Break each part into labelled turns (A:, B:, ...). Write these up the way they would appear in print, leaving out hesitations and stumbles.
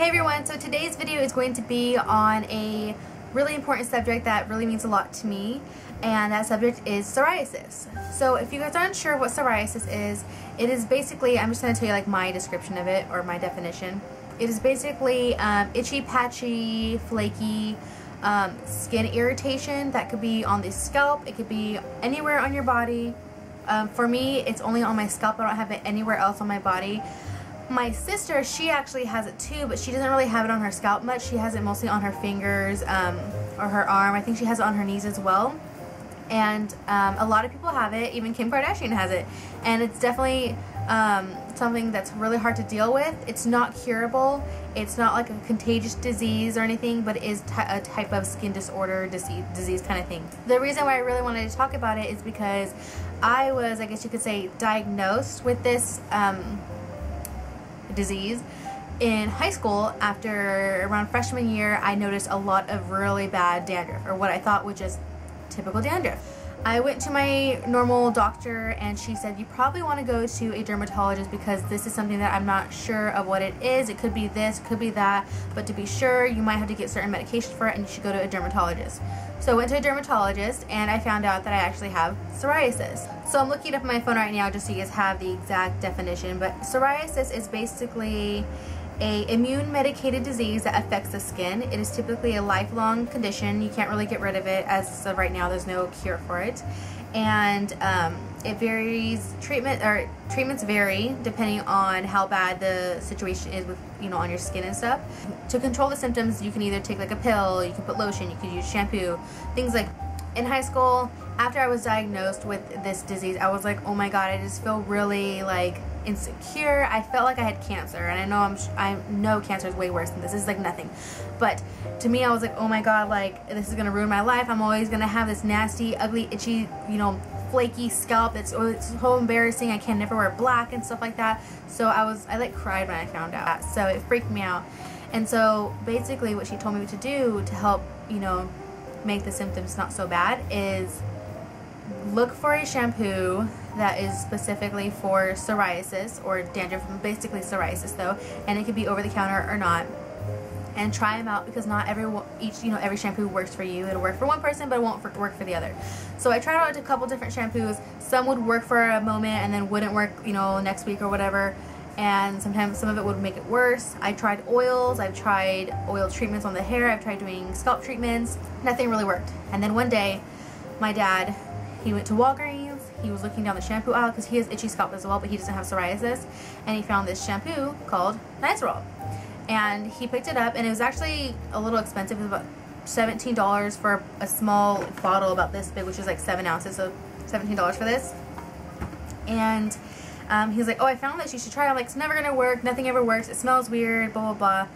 A: Hey everyone, so today's video is going to be on a really important subject that really means a lot to me, and that subject is psoriasis. So if you guys aren't sure what psoriasis is, it is basically, I'm just going to tell you like my description of it, or my definition. It is basically itchy, patchy, flaky skin irritation that could be on the scalp, it could be anywhere on your body. For me, it's only on my scalp. I don't have it anywhere else on my body. My sister, she actually has it too, but she doesn't really have it on her scalp much. She has it mostly on her fingers or her arm. I think she has it on her knees as well. And a lot of people have it. Even Kim Kardashian has it. And it's definitely something that's really hard to deal with. It's not curable. It's not like a contagious disease or anything, but it is a type of skin disorder, disease kind of thing. The reason why I really wanted to talk about it is because I was, I guess you could say, diagnosed with this disease in high school. After around freshman year, I noticed a lot of really bad dandruff, or what I thought was just typical dandruff. I went to my normal doctor and she said, you probably want to go to a dermatologist because this is something that I'm not sure of what it is. It could be this, could be that, but to be sure you might have to get certain medication for it and you should go to a dermatologist. So I went to a dermatologist and I found out that I actually have psoriasis. So I'm looking up on my phone right now just so you guys have the exact definition, but psoriasis is basically an immune medicated disease that affects the skin. It is typically a lifelong condition. You can't really get rid of it. As of right now, there's no cure for it. And it varies, treatments vary depending on how bad the situation is with, on your skin and stuff. To control the symptoms, you can either take like a pill, you can put lotion, you can use shampoo, things like. In high school, after I was diagnosed with this disease, I was like, oh my god, I just feel really like insecure. I felt like I had cancer, and I know cancer is way worse than this. This is like nothing. But to me, I was like, oh my god, like this is gonna ruin my life. I'm always gonna have this nasty, ugly, itchy, flaky scalp. It's so embarrassing. I can never wear black and stuff like that. So I like cried when I found out. So it freaked me out. And so basically, what she told me to do to help, make the symptoms not so bad is look for a shampoo that is specifically for psoriasis or dandruff, basically psoriasis though, and it could be over the counter or not, and try them out because not every shampoo works for you. It'll work for one person but it won't work for the other. So I tried out a couple different shampoos. Some would work for a moment and then wouldn't work next week or whatever, and sometimes some of it would make it worse. I tried oils, I've tried oil treatments on the hair, I've tried doing scalp treatments. Nothing really worked. And then one day my dad, he went to Walgreens, he was looking down the shampoo aisle because he has itchy scalp as well, but he doesn't have psoriasis, and he found this shampoo called Nizoral. And he picked it up, and it was actually a little expensive. It was about $17 for a small bottle about this big, which is like 7 ounces, so $17 for this. And he was like, oh, I found this, you should try it. I'm like, it's never gonna work, nothing ever works, it smells weird, blah blah blah.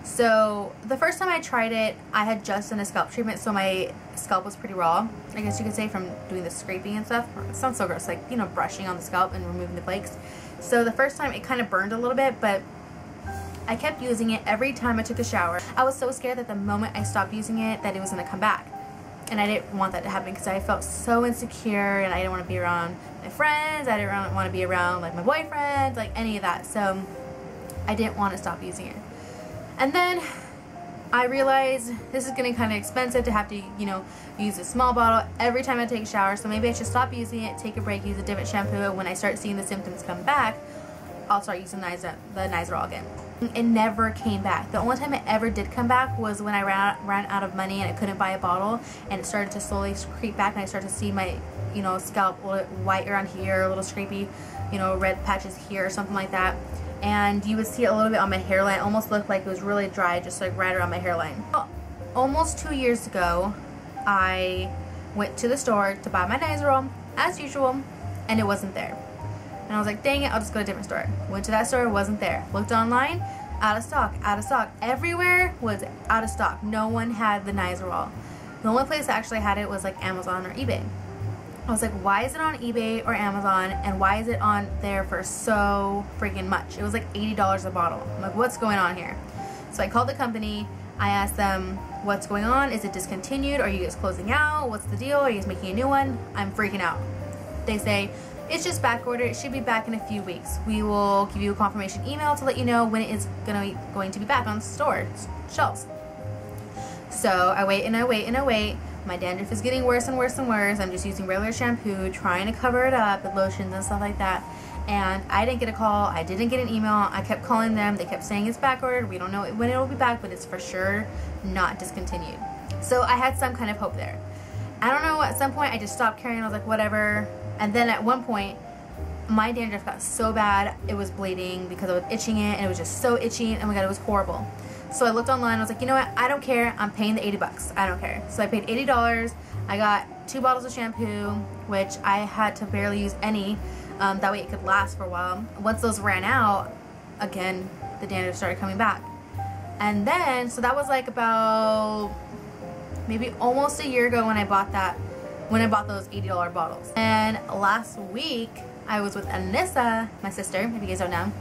A: So the first time I tried it, I had just done a scalp treatment, so my scalp was pretty raw, I guess you could say, from doing the scraping and stuff. It sounds so gross, like, brushing on the scalp and removing the flakes. So the first time it kind of burned a little bit, but I kept using it every time I took a shower. I was so scared that the moment I stopped using it, that it was going to come back. And I didn't want that to happen because I felt so insecure, and I didn't want to be around my friends, I didn't want to be around like my boyfriend, like any of that. So I didn't want to stop using it. And then I realized this is getting kind of expensive to have to, use a small bottle every time I take a shower, so maybe I should stop using it, take a break, use a different shampoo, and when I start seeing the symptoms come back, I'll start using the Nizoral again. It never came back. The only time it ever did come back was when I ran out of money and I couldn't buy a bottle, and it started to slowly creep back, and I started to see my scalp a little white around here, a little scrapey, red patches here or something like that. And you would see it a little bit on my hairline. It almost looked like it was really dry, just like right around my hairline. Almost 2 years ago, I went to the store to buy my Nizoral as usual, and it wasn't there. And I was like, dang it, I'll just go to a different store. Went to that store, it wasn't there. Looked online, out of stock, out of stock. Everywhere was out of stock. No one had the Nizoral. The only place that actually had it was like Amazon or eBay. I was like, why is it on eBay or Amazon, and why is it on there for so freaking much? It was like $80 a bottle. I'm like, what's going on here? So I called the company. I asked them, what's going on? Is it discontinued? Are you guys closing out? What's the deal? Are you guys making a new one? I'm freaking out. They say, It's just back ordered. It should be back in a few weeks. We will give you a confirmation email to let you know when it is going to be back on store shelves. So I wait and I wait and I wait. My dandruff is getting worse and worse and worse. I'm just using regular shampoo, trying to cover it up with lotions and stuff like that. And I didn't get a call. I didn't get an email. I kept calling them. They kept saying it's back ordered. We don't know when it will be back, but it's for sure not discontinued. So I had some kind of hope there. I don't know, at some point I just stopped caring. I was like, whatever. And then at one point, my dandruff got so bad, it was bleeding because I was itching it, and it was just so itchy. Oh my god, it was horrible. So I looked online. I was like, you know what? I don't care. I'm paying the 80 bucks. I don't care. So I paid $80. I got 2 bottles of shampoo, which I had to barely use any. That way it could last for a while. Once those ran out, again, the dandruff started coming back. And then, so that was like about maybe almost a year ago when I bought those $80 bottles. And last week, I was with Anissa, my sister, if you guys don't know.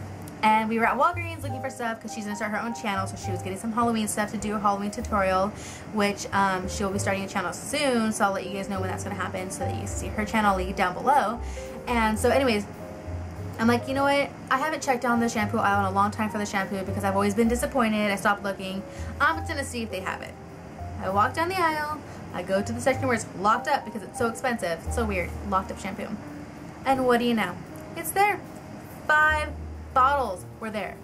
A: And we were at Walgreens looking for stuff because she's going to start her own channel. So she was getting some Halloween stuff to do a Halloween tutorial, which she'll be starting a channel soon. So I'll let you guys know when that's going to happen so that you can see her channel link down below. And so anyways, I'm like, you know what? I haven't checked down the shampoo aisle in a long time for the shampoo because I've always been disappointed. I stopped looking. I'm just going to see if they have it. I walk down the aisle. I go to the section where it's locked up because it's so expensive. It's so weird. Locked up shampoo. And what do you know? It's there. 5 bottles were there.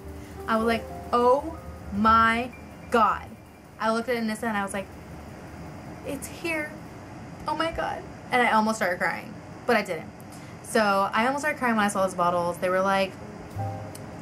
A: I was like, oh my god. I looked at Anissa and I was like, it's here. Oh my god. And I almost started crying, but I didn't. So I almost started crying when I saw those bottles. They were like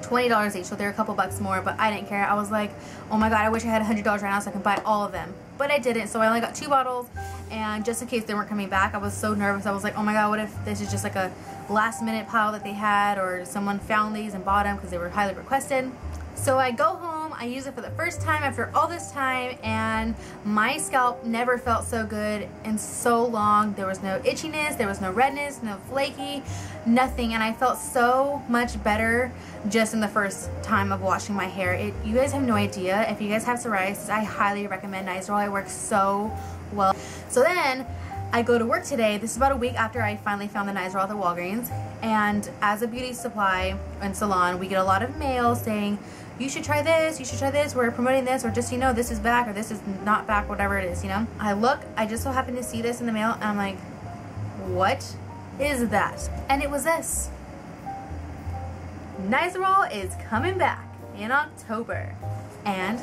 A: $20 each, so they were a couple bucks more, but I didn't care. I was like, oh my god, I wish I had $100 right now so I can buy all of them. But I didn't, so I only got 2 bottles, and just in case they weren't coming back, I was so nervous. I was like, oh my god, what if this is just like a last minute pile that they had, or someone found these and bought them because they were highly requested. So I go home, I use it for the first time after all this time, and my scalp never felt so good in so long. There was no itchiness, there was no redness, no flaky, nothing, and I felt so much better just in the first time of washing my hair. You guys have no idea. If you guys have psoriasis, I highly recommend Nizoral. It works so well. So then I go to work today. This is about a week after I finally found the Nizoral at the Walgreens, and as a beauty supply and salon, we get a lot of mail saying, you should try this, you should try this, we're promoting this, or just, you know, this is back, or this is not back, whatever it is, you know. I look, I just so happen to see this in the mail, and I'm like, what is that? And it was this. Nizoral is coming back in October. And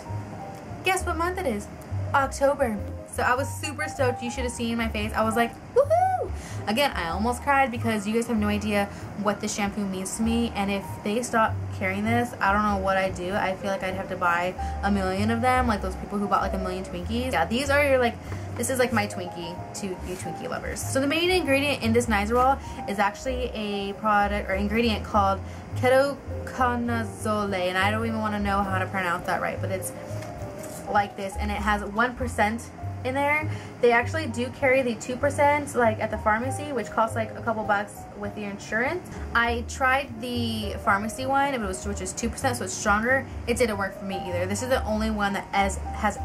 A: guess what month it is? October. So I was super stoked. You should have seen my face. I was like, woohoo! Again, I almost cried because you guys have no idea what this shampoo means to me. And if they stop carrying this, I don't know what I'd do. I feel like I'd have to buy a million of them, like those people who bought like a million Twinkies. Yeah, these are like, this is like my Twinkie to you Twinkie lovers. So the main ingredient in this Nizoral is actually a product or ingredient called ketoconazole. And I don't even want to know how to pronounce that right, but it's like this, and it has 1% in there. They actually do carry the 2% like at the pharmacy, which costs like a couple bucks with your insurance. I tried the pharmacy one, which is 2%, so it's stronger. It didn't work for me either. This is the only one that has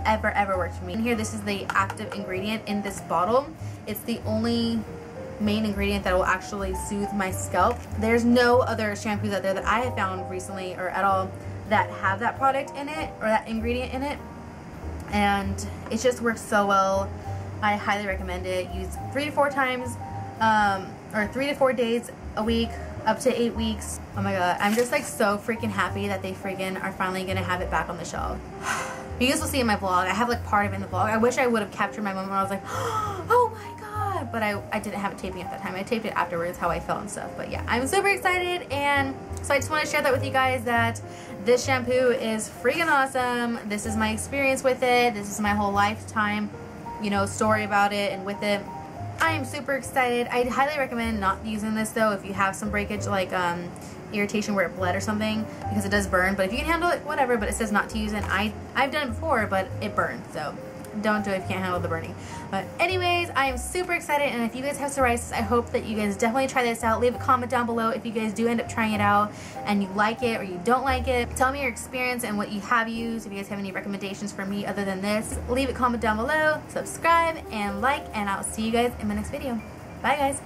A: ever worked for me. And here, this is the active ingredient in this bottle. It's the only main ingredient that will actually soothe my scalp. There's no other shampoos out there that I have found recently or at all that have that product in it or that ingredient in it. And it just works so well. I highly recommend it. Use 3 to 4 times or 3 to 4 days a week, up to 8 weeks. Oh my god, I'm just like so freaking happy that they freaking are finally gonna have it back on the shelf. You guys will see in my vlog, I have like part of it in the vlog. I wish I would have captured my moment where I was like, oh my god, but I didn't have it taping at that time. I taped it afterwards, how I felt and stuff. But yeah, I'm super excited, and so I just want to share that with you guys, that this shampoo is freaking awesome. This is my experience with it. This is my whole lifetime, you know, story about it and with it. I am super excited. I'd highly recommend not using this though if you have some breakage, like irritation where it bled or something, because it does burn. But if you can handle it, whatever. But it says not to use it. I've done it before, but it burned, so don't do it if you can't handle the burning. But anyways, I am super excited, and if you guys have psoriasis, I hope that you guys definitely try this out. Leave a comment down below if you guys do end up trying it out and you like it or you don't like it. Tell me your experience and what you have used. If you guys have any recommendations for me other than this, leave a comment down below, subscribe and like, and I'll see you guys in my next video. Bye guys.